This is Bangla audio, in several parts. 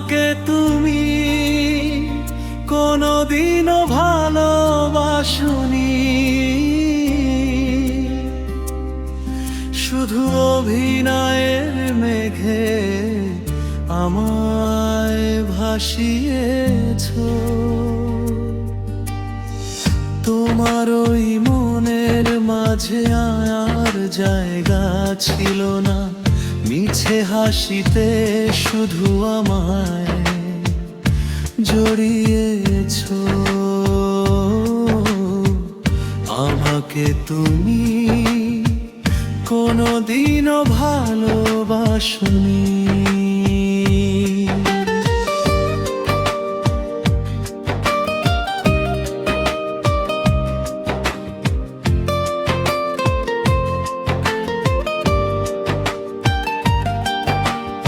আমাকে তুমি কোনোদিনও ভালোবাসনি, শুধু অভিনয়ের মেঘে আমায় ভাসিয়েছো। তোমার ওই মনের মাঝে আর জায়গা ছিল না, মিছে হাসিতে শুধু আমায় জড়িয়েছো। আমাকে তুমি কোনোদিনও ভালোবাসনি।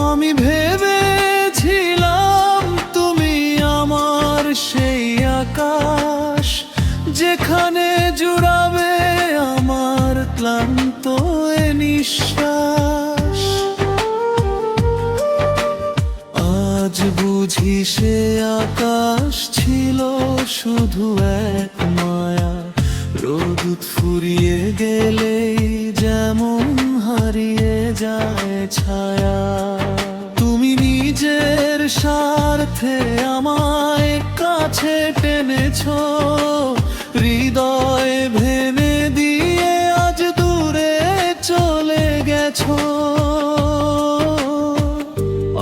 আমি ভেবেছিলাম তুমি আমার সেই আকাশ, যেখানে জুড়াবে আমার ক্লান্ত নিঃশ্বাস। আজ বুঝি সে আকাশ ছিল শুধু এক মায়া, রোদ ফুরিয়ে গেলেই যেমন হারিয়ে যায় ছায়া। তুমি নিজের স্বার্থে আমায় কাছে টেনেছো, হৃদয় ভেঙে দিয়ে আজ দূরে চলে গেছো।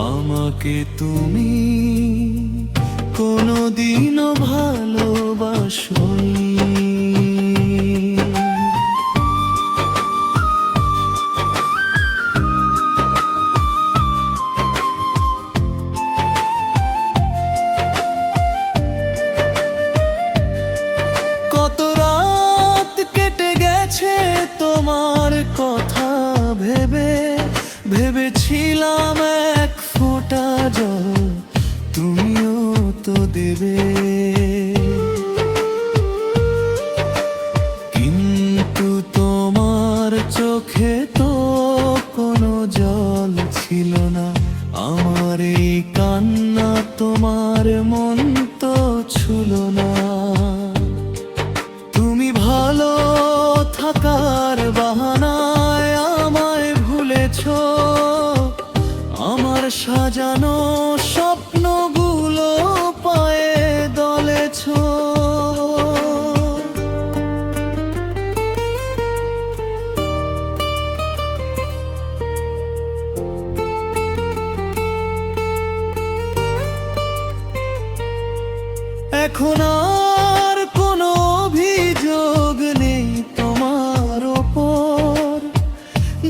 আমাকে তুমি কোনোদিনও ভালোবাসোনি। কত রাত কেটে গেছে তোমার কথা ভেবে, ভেবেছিলাম এক ফোঁটা জল তুমিও তো দেবে। কিন্তু তোমার চোখে তো কোনো জল ছিল না, আমার এই কান্না তোমার মন তো ছুলো না। তুমি ভালো থাকার বাহানায় আমায় ভুলেছো, আমার সাজানো স্বপ্নগুলো পায়ে দলেছো। এখন আর কোনো অভিযোগ নেই তোমার ওপর,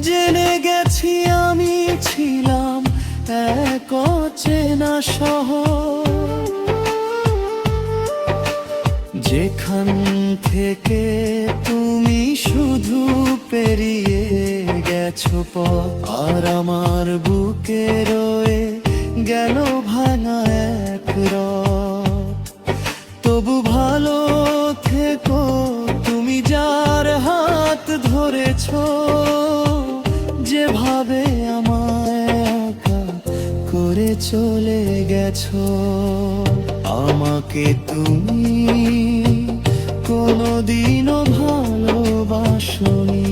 জেনে গেছি আমি ছিলাম এক অচেনা শহর। যেখান থেকে তুমি শুধু পেরিয়ে গেছো পথ, আর আমার বুকে রয়ে গেল ভাঙা এক রথ। তবু ভালো থেকো তুমি যার হাত ধরেছো, যেভাবে আমায় একা করে চলে গেছো। আমাকে তুমি কোনোদিনও ভালোবাসোনি,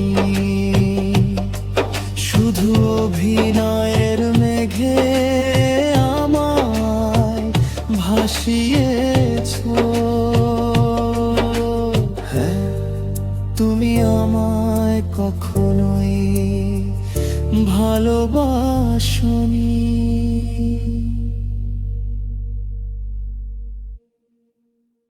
শুধু অভিনয়ের মেঘে আমায় ভাসিয়েছো। হ্যাঁ, তুমি আমায় কখনোই ভালোবাসোনি।